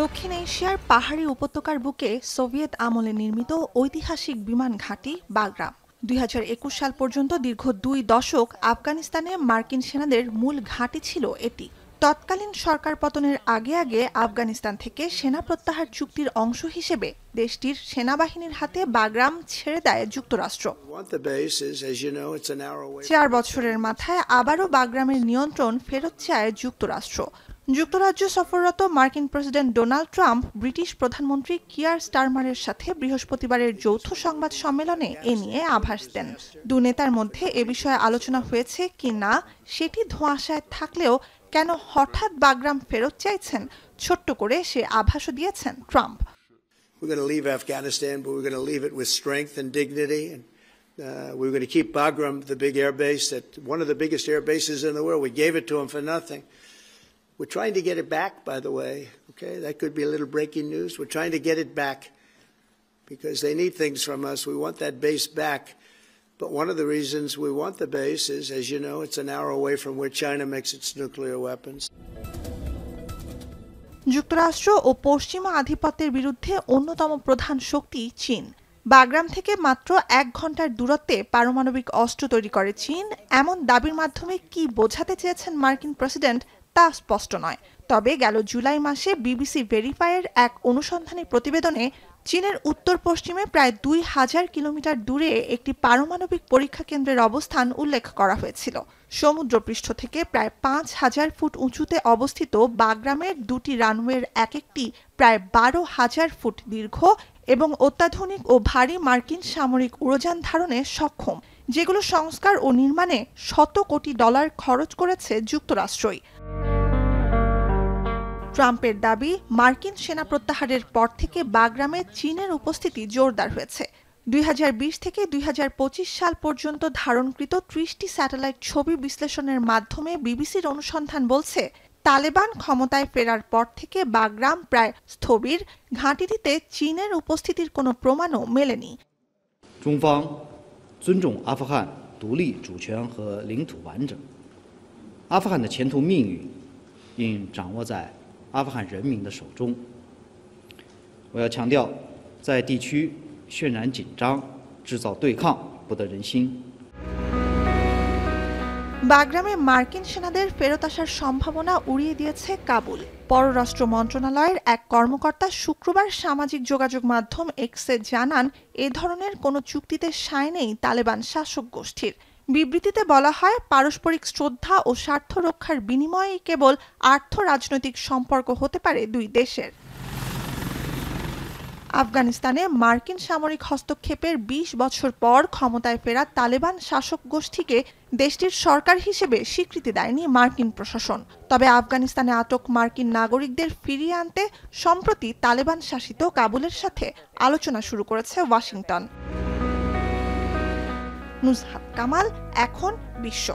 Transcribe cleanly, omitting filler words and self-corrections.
দক্ষিণ এশিয়ার পাহাড়ি উপত্যকার বুকে সোভিয়েত আমলে নির্মিত ঐতিহাসিক বিমান ঘাঁটি বাগরাম 2021 সাল পর্যন্ত দীর্ঘ 2 দশক আফগানিস্তানে মার্কিন সেনাদের মূল ঘাঁটি ছিল এটি। তৎকালীন সরকার পতনের আগে আগে আফগানিস্তান থেকে সেনা প্রত্যাহার চুক্তির অংশ হিসেবে দেশটির সেনাবাহিনীর হাতে বাগরাম ছেড়ে দেয় যুক্তরাষ্ট্র। 4 বছরের মাথায় আবারও বাগরামের নিয়ন্ত্রণ ফেরত চায় যুক্তরাষ্ট্র। যুক্তরাজ্য সফররত মার্কিন প্রেসিডেন্ট ডোনাল্ড ট্রাম্প ব্রিটিশ প্রধানমন্ত্রী কিয়ার স্টারমারের সাথে বৃহস্পতিবারের যৌথ সংবাদ সম্মেলনে এ নিয়ে আভাস দেন। দু নেতার মধ্যে এ বিষয়ে আলোচনা হয়েছে কি না সেটি ধোঁয়াশায় থাকলেও কেন হঠাৎ বাগরাম ফেরত চাইছেন ছোট্ট করে সে আভাসও দিয়েছেন Trump. We're going to leave Afghanistan, but we're going to leave it with strength and dignity. And we're going to keep Bagram, the big air base, one of the biggest air bases in the world. We gave it to them for nothing. We're trying to get it back, by the way. Okay, that could be a little breaking news. We're trying to get it back because they need things from us. We want that base back. But one of the reasons we want the base is, as you know, it's an hour away from where China makes its nuclear weapons. যুক্তরাষ্ট্র ও পশ্চিমা আধিপত্যের বিরুদ্ধে অন্যতম প্রধান শক্তি চীন। Bagram থেকে মাত্র 1 ঘন্টার দূরত্বে পারমাণবিক অস্ত্র তৈরি করে চীন, এমন দাবির মাধ্যমে কি বোঝাতে চেয়েছেন মার্কিন প্রেসিডেন্ট তা স্পষ্ট নয়। তবে গেল জুলাই মাসে বিবিসি ভেরিফাইয়ের এক অনুসন্ধানী প্রতিবেদনে চীনের উত্তর পশ্চিমে প্রায় 2000 কিলোমিটার দূরে একটি পারমাণবিক পরীক্ষা কেন্দ্রের অবস্থান উল্লেখ করা হয়েছিল। সমুদ্রপৃষ্ঠ থেকে প্রায় 5000 ফুট উঁচুতে অবস্থিত বাগরামের 2টি রানওয়ের এক-একটি প্রায় 12,000 ফুট দীর্ঘ এবং অত্যাধুনিক ও ভারী মার্কিন সামরিক উড়োযান ধারণে সক্ষম, যেগুলো সংস্কার ও নির্মাণে $100 কোটি খরচ করেছে যুক্তরাষ্ট্রই। ট্রাম্পের দাবি, মার্কিন সেনা প্রত্যাহারের পর থেকে বাগরামে চীনের উপস্থিতি জোরদার হয়েছে। 2020 থেকে 2025 সাল পর্যন্ত ধারণকৃত 30টি স্যাটেলাইট ছবি বিশ্লেষণের মাধ্যমে বিবিসির অনুসন্ধান বলছে, তালেবান ক্ষমতায় ফেরার পর থেকে বাগরাম প্রায় স্থবির। ঘাঁটিটিতে চীনের উপস্থিতির কোনো প্রমাণও মেলেনি। 中方尊重阿富汗独立主权和领土完整，阿富汗的前途命运应掌握在阿富汗人民的手中。我要强调，在地区渲染紧张、制造对抗，不得人心。বাগরামে মার্কিন সেনাদের ফেরত আসার সম্ভাবনা উড়িয়ে দিয়েছে কাবুল। পররাষ্ট্র মন্ত্রণালয়ের এক কর্মকর্তা শুক্রবার সামাজিক যোগাযোগ মাধ্যম এক্সে জানান, এ ধরনের কোনো চুক্তিতে সায় নেই তালেবান শাসক গোষ্ঠীর। বিবৃতিতে বলা হয়, পারস্পরিক শ্রদ্ধা ও স্বার্থ রক্ষার বিনিময়েই কেবল আর্থ-রাজনৈতিক সম্পর্ক হতে পারে দুই দেশের। আফগানিস্তানে মার্কিন সামরিক হস্তক্ষেপের 20 বছর পর ক্ষমতায় ফেরা তালেবান শাসক গোষ্ঠীকে দেশটির সরকার হিসেবে স্বীকৃতি দেয়নি মার্কিন প্রশাসন। তবে আফগানিস্তানে আটক মার্কিন নাগরিকদের ফিরিয়ে আনতে সম্প্রতি তালেবান শাসিত কাবুলের সাথে আলোচনা শুরু করেছে ওয়াশিংটন। নুজহাত কামাল, এখন বিশ্ব।